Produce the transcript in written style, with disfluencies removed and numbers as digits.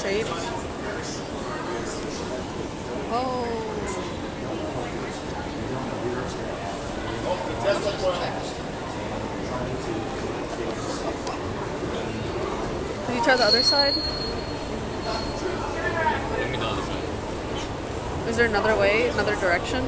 shape. Oh. Did you try the other side? Give me the other side. Is there another way, another direction?